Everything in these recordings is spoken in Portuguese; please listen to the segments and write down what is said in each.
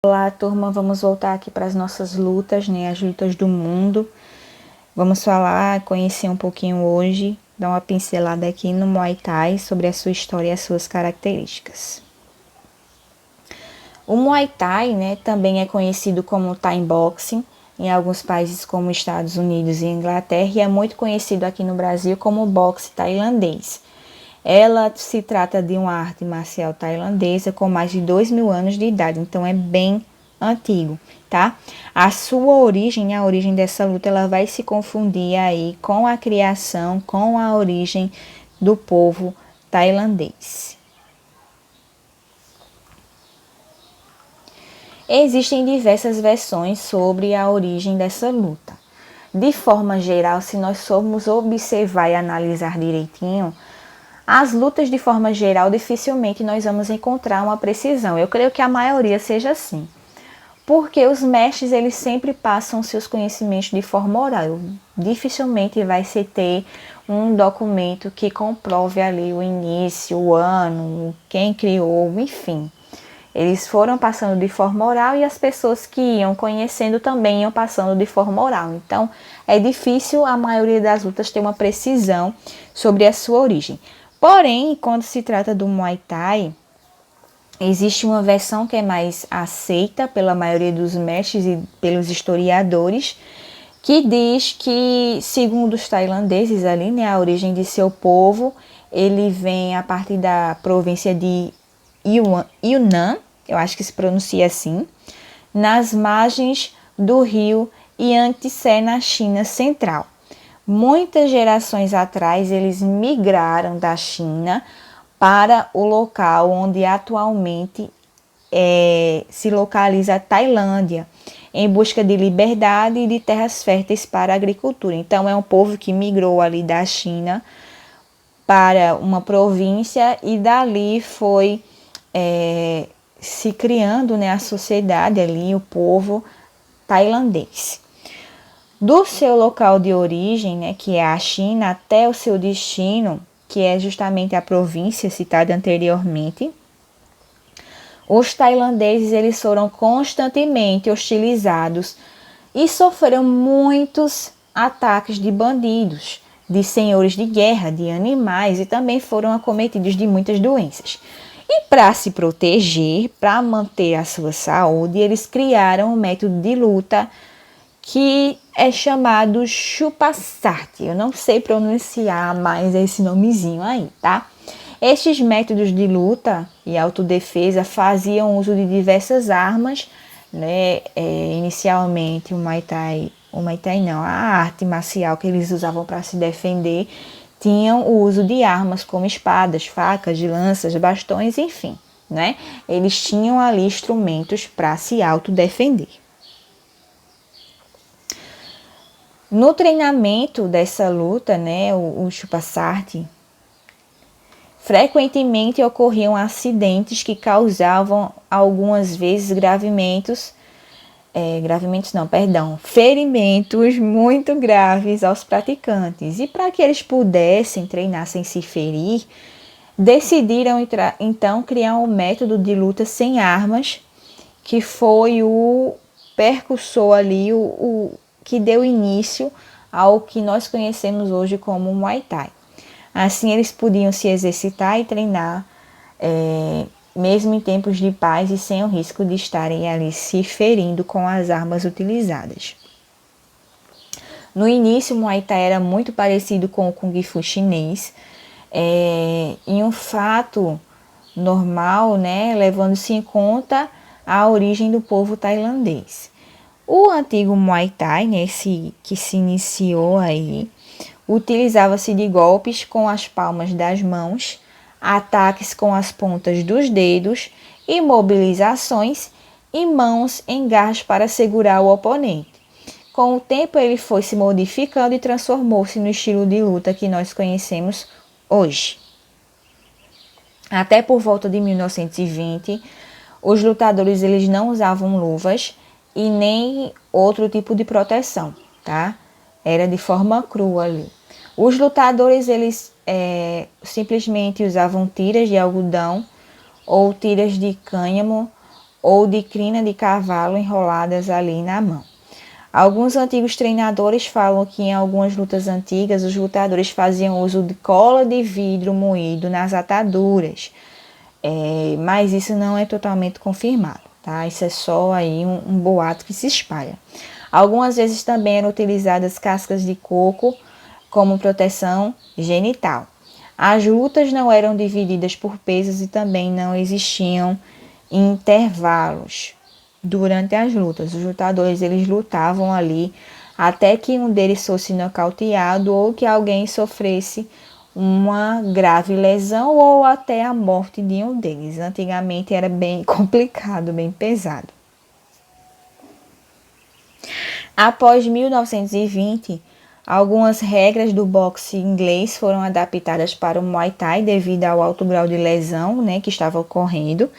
Olá, turma, vamos voltar aqui para as nossas lutas, né, as lutas do mundo. Vamos falar, conhecer um pouquinho hoje, dar uma pincelada aqui no Muay Thai sobre a sua história e as suas características. O Muay Thai, né, também é conhecido como Thai Boxing em alguns países como Estados Unidos e Inglaterra e é muito conhecido aqui no Brasil como boxe tailandês. Ela se trata de uma arte marcial tailandesa com mais de 2.000 anos de idade, então é bem antigo, tá? A sua origem, a origem dessa luta, ela vai se confundir aí com a criação, com a origem do povo tailandês. Existem diversas versões sobre a origem dessa luta. De forma geral, se nós formos observar e analisar direitinho, as lutas de forma geral dificilmente nós vamos encontrar uma precisão. Eu creio que a maioria seja assim. Porque os mestres eles sempre passam seus conhecimentos de forma oral. Dificilmente vai se ter um documento que comprove ali o início, o ano, quem criou, enfim. Eles foram passando de forma oral e as pessoas que iam conhecendo também iam passando de forma oral. Então, é difícil a maioria das lutas ter uma precisão sobre a sua origem. Porém, quando se trata do Muay Thai, existe uma versão que é mais aceita pela maioria dos mestres e pelos historiadores, que diz que, segundo os tailandeses ali, né, a origem de seu povo, ele vem a partir da província de Yunnan, eu acho que se pronuncia assim, nas margens do rio Yangtze, na China Central. Muitas gerações atrás, eles migraram da China para o local onde atualmente se localiza a Tailândia, em busca de liberdade e de terras férteis para a agricultura. Então, é um povo que migrou ali da China para uma província e dali foi se criando, né, a sociedade ali, o povo tailandês. Do seu local de origem, né, que é a China, até o seu destino, que é justamente a província citada anteriormente, os tailandeses eles foram constantemente hostilizados e sofreram muitos ataques de bandidos, de senhores de guerra, de animais e também foram acometidos de muitas doenças. E para se proteger, para manter a sua saúde, eles criaram um método de luta que é chamado Chupasart. Eu não sei pronunciar mais esse nomezinho aí, tá? Estes métodos de luta e autodefesa faziam uso de diversas armas, né? Inicialmente o Muay Thai não, a arte marcial que eles usavam para se defender, tinham o uso de armas como espadas, facas, lanças, bastões, enfim, né? Eles tinham ali instrumentos para se autodefender. No treinamento dessa luta, né, o Chupasart, frequentemente ocorriam acidentes que causavam algumas vezes ferimentos muito graves aos praticantes. E para que eles pudessem treinar sem se ferir, decidiram então criar um método de luta sem armas, que foi o percussor ali, o que deu início ao que nós conhecemos hoje como Muay Thai. Assim eles podiam se exercitar e treinar, mesmo em tempos de paz e sem o risco de estarem ali se ferindo com as armas utilizadas. No início, o Muay Thai era muito parecido com o Kung Fu chinês, em um fato normal, né, levando-se em conta a origem do povo tailandês. O antigo Muay Thai, né, que se iniciou aí, utilizava-se de golpes com as palmas das mãos, ataques com as pontas dos dedos, imobilizações e mãos em garras para segurar o oponente. Com o tempo ele foi se modificando e transformou-se no estilo de luta que nós conhecemos hoje. Até por volta de 1920, os lutadores eles não usavam luvas e nem outro tipo de proteção, tá? Era de forma crua ali. Os lutadores eles simplesmente usavam tiras de algodão ou tiras de cânhamo ou de crina de cavalo enroladas ali na mão. Alguns antigos treinadores falam que em algumas lutas antigas os lutadores faziam uso de cola de vidro moído nas ataduras, mas isso não é totalmente confirmado, tá? Isso é só aí um boato que se espalha. Algumas vezes também eram utilizadas cascas de coco como proteção genital. As lutas não eram divididas por pesos e também não existiam intervalos durante as lutas. Os lutadores eles lutavam ali até que um deles fosse nocauteado ou que alguém sofresse uma grave lesão ou até a morte de um deles. Antigamente era bem complicado, bem pesado. Após 1920, algumas regras do boxe inglês foram adaptadas para o Muay Thai devido ao alto grau de lesão, né, que estava ocorrendo.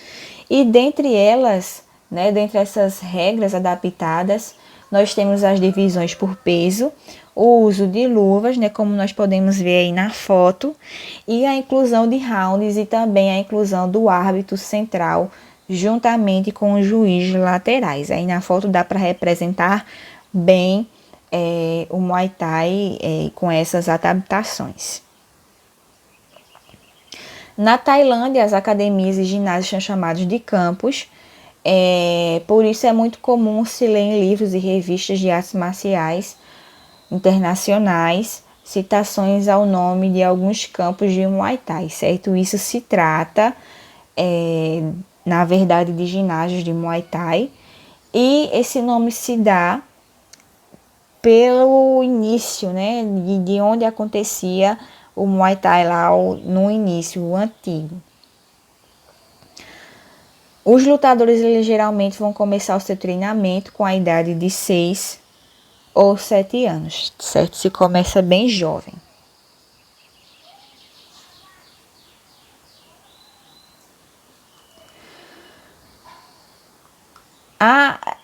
E dentre elas, né, dentre essas regras adaptadas, nós temos as divisões por peso, o uso de luvas, né, como nós podemos ver aí na foto, e a inclusão de rounds e também a inclusão do árbitro central juntamente com os juízes laterais. Aí na foto dá para representar bem o Muay Thai com essas adaptações. Na Tailândia, as academias e ginásios são chamados de campos, por isso é muito comum se ler em livros e revistas de artes marciais internacionais citações ao nome de alguns campos de Muay Thai, certo? Isso se trata, na verdade, de ginásios de Muay Thai, e esse nome se dá pelo início, né, de onde acontecia o Muay Thai lá no início, o antigo. Os lutadores eles geralmente vão começar o seu treinamento com a idade de 6 ou 7 anos, certo? Se começa bem jovem.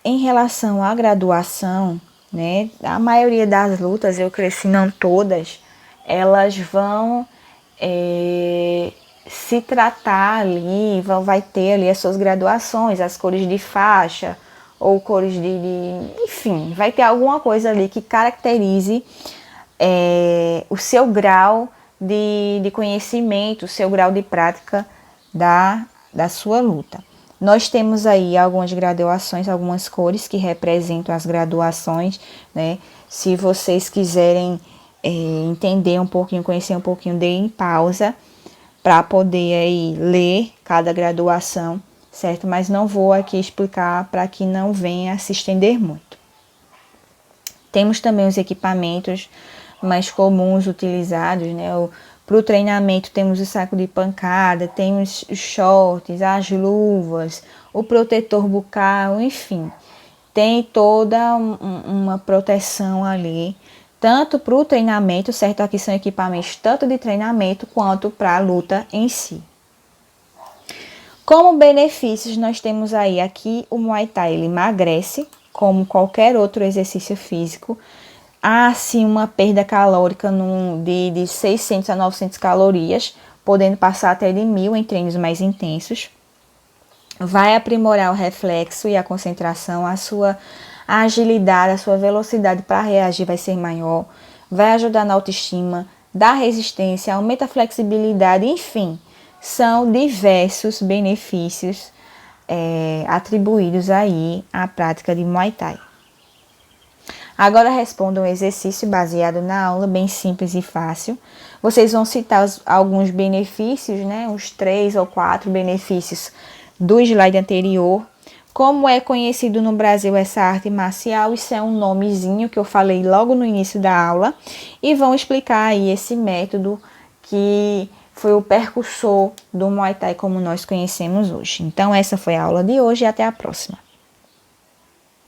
Em relação à graduação, né, a maioria das lutas, eu creio que não todas, elas vão se tratar ali, vai ter ali as suas graduações, as cores de faixa, ou cores enfim, vai ter alguma coisa ali que caracterize o seu grau de conhecimento, o seu grau de prática da sua luta. Nós temos aí algumas graduações, algumas cores que representam as graduações, né? Se vocês quiserem entender um pouquinho, conhecer um pouquinho, deem pausa para poder aí ler cada graduação, certo? Mas não vou aqui explicar para que não venha se estender muito. Temos também os equipamentos mais comuns utilizados, né? Para o treinamento temos o saco de pancada, temos os shorts, as luvas, o protetor bucal, enfim. Tem toda uma proteção ali, tanto para o treinamento, certo? Aqui são equipamentos tanto de treinamento quanto para a luta em si. Como benefícios, nós temos aí aqui o Muay Thai, ele emagrece, como qualquer outro exercício físico. Há sim uma perda calórica de 600 a 900 calorias, podendo passar até de 1.000 em treinos mais intensos. Vai aprimorar o reflexo e a concentração, a sua agilidade, a sua velocidade para reagir vai ser maior. Vai ajudar na autoestima, dá resistência, aumenta a flexibilidade, enfim. São diversos benefícios atribuídos aí à prática de Muay Thai. Agora responda um exercício baseado na aula, bem simples e fácil. Vocês vão citar alguns benefícios, né? Uns 3 ou 4 benefícios do slide anterior. Como é conhecido no Brasil essa arte marcial? Isso é um nomezinho que eu falei logo no início da aula. E vão explicar aí esse método que foi o precursor do Muay Thai como nós conhecemos hoje. Então essa foi a aula de hoje e até a próxima.